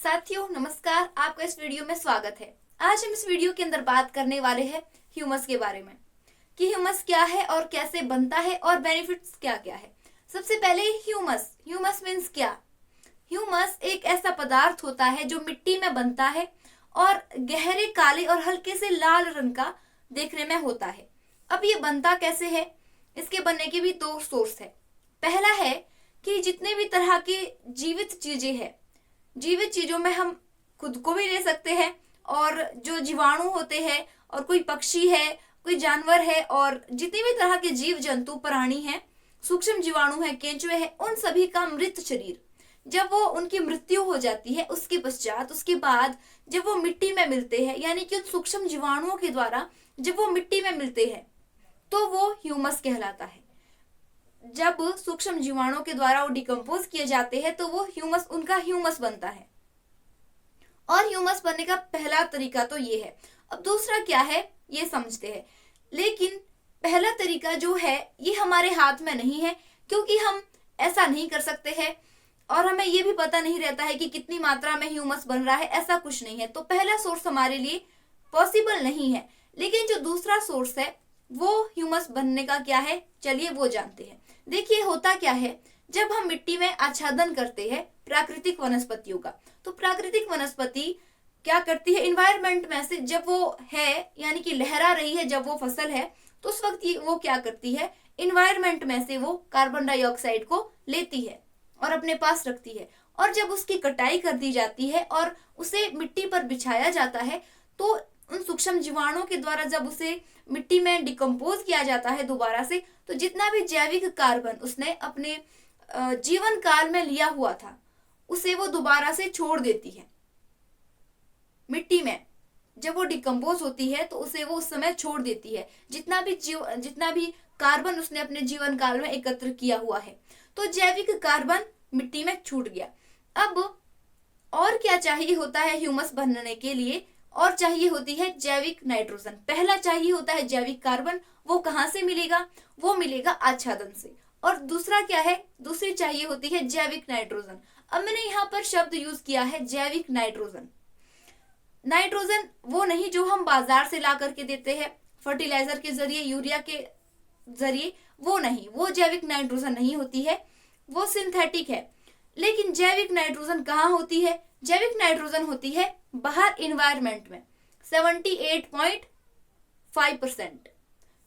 साथियों नमस्कार, आपका इस वीडियो में स्वागत है। आज हम इस वीडियो के अंदर बात करने वाले हैं ह्यूमस के बारे में कि ह्यूमस क्या है और कैसे बनता है और बेनिफिट्स क्या क्या है। सबसे पहले ह्यूमस मीन्स क्या। ह्यूमस एक ऐसा पदार्थ होता है जो मिट्टी में बनता है और गहरे काले और हल्के से लाल रंग का देखने में होता है। अब ये बनता कैसे है, इसके बनने के भी दो सोर्स है। पहला है कि जितने भी तरह की जीवित चीजें हैं, जीवित चीजों में हम खुद को भी ले सकते हैं और जो जीवाणु होते हैं और कोई पक्षी है, कोई जानवर है और जितने भी तरह के जीव जंतु प्राणी हैं, सूक्ष्म जीवाणु है, केंचुए हैं, उन सभी का मृत शरीर जब वो उनकी मृत्यु हो जाती है उसके पश्चात उसके बाद जब वो मिट्टी में मिलते हैं, यानी कि सूक्ष्म जीवाणुओं के द्वारा जब वो मिट्टी में मिलते हैं तो वो ह्यूमस कहलाता है। जब सूक्ष्म जीवाणुओं के द्वारा वो डिकम्पोज किए जाते हैं तो वो ह्यूमस, उनका ह्यूमस बनता है। और ह्यूमस बनने का पहला तरीका तो ये है। अब दूसरा क्या है ये समझते हैं, लेकिन पहला तरीका जो है ये हमारे हाथ में नहीं है, क्योंकि हम ऐसा नहीं कर सकते हैं और हमें ये भी पता नहीं रहता है कि कितनी मात्रा में ह्यूमस बन रहा है, ऐसा कुछ नहीं है। तो पहला सोर्स हमारे लिए पॉसिबल नहीं है। लेकिन जो दूसरा सोर्स है वो ह्यूमस बनने का क्या है, चलिए वो जानते हैं। देखिए होता क्या है, जब हम मिट्टी में आच्छादन करते हैं प्राकृतिक वनस्पतियों का, तो प्राकृतिक वनस्पति क्या करती है, इन्वायरमेंट में से जब वो है यानी कि लहरा रही है, जब वो फसल है तो उस वक्त वो क्या करती है, इन्वायरमेंट में से वो कार्बन डाइऑक्साइड को लेती है और अपने पास रखती है। और जब उसकी कटाई कर दी जाती है और उसे मिट्टी पर बिछाया जाता है तो उन सूक्ष्म जीवाणुओं के द्वारा जब उसे मिट्टी में डिकम्पोज किया जाता है दोबारा से, तो जितना भी जैविक कार्बन उसने अपने जीवन काल में लिया हुआ था उसे वो दोबारा से छोड़ देती है। मिट्टी में जब वो डिकम्पोज होती है तो उसे वो उस समय छोड़ देती है, जितना भी कार्बन उसने अपने जीवन काल में एकत्र किया हुआ है। तो जैविक कार्बन मिट्टी में छूट गया। अब और क्या चाहिए होता है ह्यूमस बनने के लिए, और चाहिए होती है जैविक नाइट्रोजन। पहला चाहिए होता है जैविक कार्बन, वो कहाँ से मिलेगा, वो मिलेगा आच्छादन से। और दूसरा क्या है, दूसरी चाहिए होती है जैविक नाइट्रोजन। अब मैंने यहाँ पर शब्द यूज किया है जैविक नाइट्रोजन। नाइट्रोजन वो नहीं जो हम बाजार से ला करके देते हैं फर्टिलाइजर के जरिए, यूरिया के जरिए, वो नहीं, वो जैविक नाइट्रोजन नहीं होती है, वो सिंथेटिक है। लेकिन जैविक नाइट्रोजन कहाँ होती है, जैविक नाइट्रोजन होती है बाहर इन्वायरमेंट में। 78.5%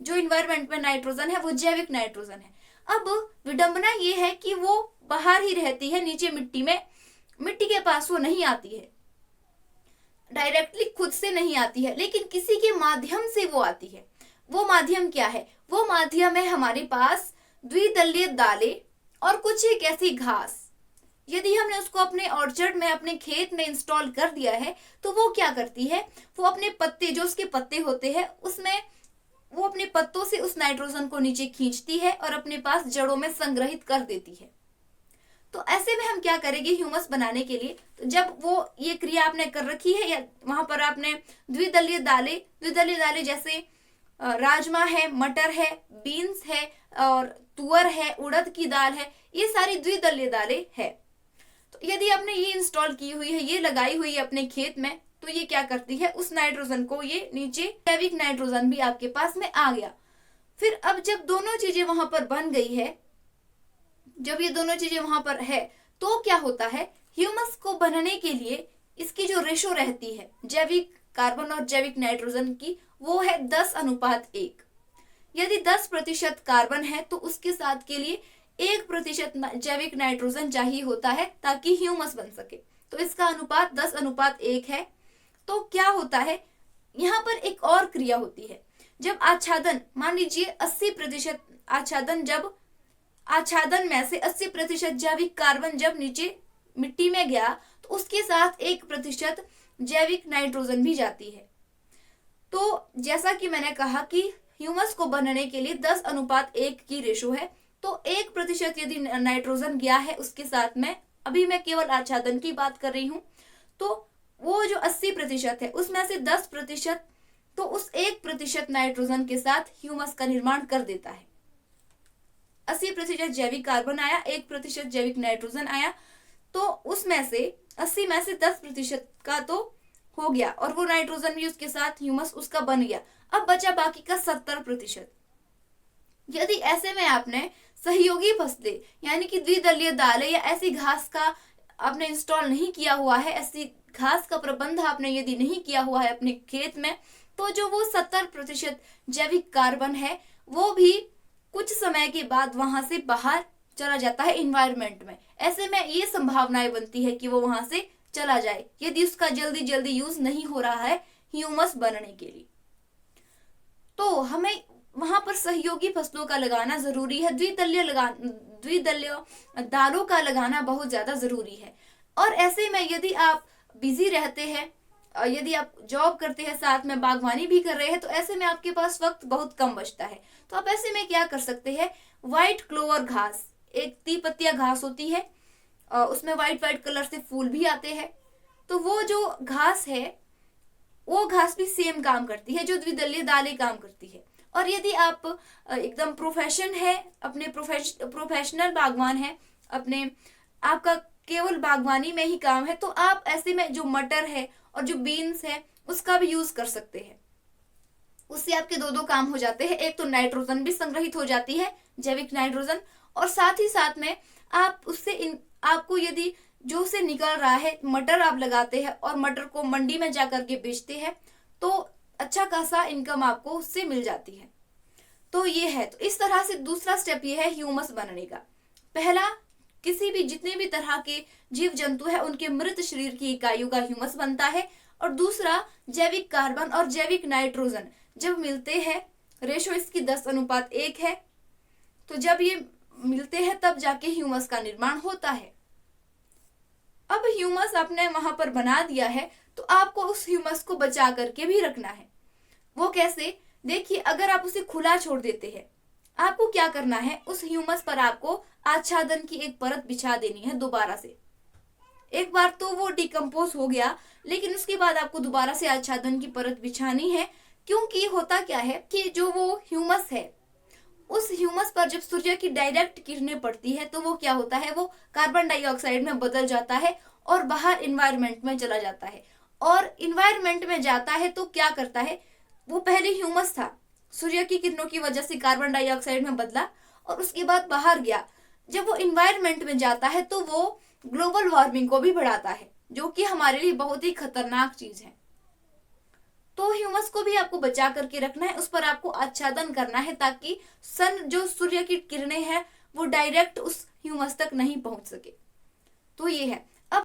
जो इन्वायरमेंट में नाइट्रोजन है वो जैविक नाइट्रोजन है। अब विडंबना ये है कि वो बाहर ही रहती है, नीचे मिट्टी में, मिट्टी के पास वो नहीं आती है, डायरेक्टली खुद से नहीं आती है, लेकिन किसी के माध्यम से वो आती है। वो माध्यम क्या है, वो माध्यम है हमारे पास द्विदलीय दालें और कुछ एक ऐसी घास। यदि हमने उसको अपने ऑर्चर्ड में, अपने खेत में इंस्टॉल कर दिया है तो वो क्या करती है, वो अपने पत्ते, जो उसके पत्ते होते हैं उसमें वो अपने पत्तों से उस नाइट्रोजन को नीचे खींचती है और अपने पास जड़ों में संग्रहित कर देती है। तो ऐसे में हम क्या करेंगे ह्यूमस बनाने के लिए, तो जब वो ये क्रिया आपने कर रखी है या वहां पर आपने द्विदलीय दालें जैसे राजमा है, मटर है, बीन्स है और तुअर है, उड़द की दाल है, ये सारी द्विदलीय दालें है। तो यदि आपने ये इंस्टॉल की हुई है, ये लगाई हुई है अपने खेत में, तो ये क्या करती है, उस नाइट्रोजन को ये नीचे, जैविक नाइट्रोजन भी आपके पास में आ गया। फिर अब जब दोनों चीजें वहां पर बन गई है, जब ये दोनों चीजें वहां पर है, तो क्या होता है, ह्यूमस को बनने के लिए इसकी जो रेशो रहती है जैविक कार्बन और जैविक नाइट्रोजन की, वो है 10:1। यदि 10% कार्बन है तो उसके साथ के लिए 1% जैविक नाइट्रोजन चाहिए होता है ताकि ह्यूमस बन सके। तो इसका अनुपात 10:1 है। तो क्या होता है, यहाँ पर एक और क्रिया होती है। जब आच्छादन, मान लीजिए 80% आच्छादन, जब आच्छादन में से 80% जैविक कार्बन जब नीचे मिट्टी में गया तो उसके साथ 1% जैविक नाइट्रोजन भी जाती है। तो जैसा कि मैंने कहा कि ह्यूमस को बनने के लिए 10:1 की रेशो है। तो 1% यदि नाइट्रोजन गया है उसके साथ में, अभी मैं केवल आच्छादन की बात कर रही हूं, तो वो जो 80% है उसमें से 10% तो उस 1% नाइट्रोजन के साथ ह्यूमस का निर्माण कर देता है। 80% जैविक कार्बन आया, 1% जैविक नाइट्रोजन आया, तो उसमें से 80 में से 10% का तो हो गया, और वो नाइट्रोजन भी उसके साथ ह्यूमस उसका बन गया। अब बचा बाकी का 70%। यदि ऐसे में आपने सहयोगी फसलें यानी कि द्विदलीय दालें या ऐसी घास का आपने इंस्टॉल नहीं किया हुआ है, ऐसी घास का प्रबंध आपने यदि नहीं किया हुआ है अपने खेत में, तो जो वो 70% जैविक कार्बन है वो भी कुछ समय के बाद वहां से बाहर चला जाता है इन्वायरमेंट में। ऐसे में ये संभावनाएं बनती है कि वो वहां से चला जाए यदि उसका जल्दी जल्दी यूज नहीं हो रहा है ह्यूमस बनने के लिए। तो हमें वहां पर सहयोगी फसलों का लगाना जरूरी है, द्विदलीय दालों का लगाना बहुत ज्यादा जरूरी है। और ऐसे में यदि आप बिजी रहते हैं, यदि आप जॉब करते हैं साथ में बागवानी भी कर रहे हैं, तो ऐसे में आपके पास वक्त बहुत कम बचता है। तो आप ऐसे में क्या कर सकते हैं, व्हाइट क्लोवर घास, एक 3 पत्तियां घास होती है, उसमें व्हाइट व्हाइट कलर से फूल भी आते हैं। तो वो जो घास है वो घास भी सेम काम करती है जो द्विदलीय दालें काम करती है। और यदि आप एकदम प्रोफेशन है, अपने प्रोफेशनल बागवान है, अपने आपका केवल बागवानी में ही काम है, तो आप ऐसे में जो मटर है और जो बीन्स है उसका भी यूज कर सकते हैं। उससे आपके दो काम हो जाते हैं, एक तो नाइट्रोजन भी संग्रहित हो जाती है, जैविक नाइट्रोजन, और साथ ही साथ में आप उससे आपको यदि जो से निकल रहा है, मटर आप लगाते हैं और मटर को मंडी में जाकर के बेचते हैं, तो अच्छा खासा इनकम आपको उससे मिल जाती है। तो ये है, तो इस तरह से दूसरा स्टेप ये है ह्यूमस बनने का। पहला, किसी भी जितने भी तरह के जीव जंतु है उनके मृत शरीर की इकाइयों का ह्यूमस बनता है। और दूसरा, जैविक कार्बन और जैविक नाइट्रोजन जब मिलते हैं, रेशो इसकी 10:1 है, तो जब ये मिलते हैं तब जाके ह्यूमस का निर्माण होता है। अब ह्यूमस आपने वहां पर बना दिया है, तो आपको उस ह्यूमस को बचा करके भी रखना है। वो कैसे, देखिए, अगर आप उसे खुला छोड़ देते हैं, आपको क्या करना है, उस ह्यूमस पर आपको आच्छादन की एक परत बिछा देनी है दोबारा से। एक बार तो वो डिकम्पोज हो गया, लेकिन उसके बाद आपको दोबारा से आच्छादन की परत बिछानी है, क्योंकि होता क्या है कि जो वो ह्यूमस है, उस ह्यूमस पर जब सूर्य की डायरेक्ट किरणें पड़ती है तो वो क्या होता है, वो कार्बन डाइऑक्साइड में बदल जाता है और बाहर इन्वायरमेंट में चला जाता है। और इन्वायरमेंट में जाता है तो क्या करता है, वो पहले ह्यूमस था, सूर्य की किरणों की वजह से कार्बन डाइऑक्साइड में बदला और उसके बाद बाहर गया। जब वो इन्वायरमेंट में जाता है तो वो ग्लोबल वार्मिंग को भी बढ़ाता है, जो कि हमारे लिए बहुत ही खतरनाक चीज है। तो ह्यूमस को भी आपको बचा करके रखना है, उस पर आपको आच्छादन करना है, ताकि जो सूर्य की किरणें हैं वो डायरेक्ट उस ह्यूमस तक नहीं पहुंच सके। तो ये है।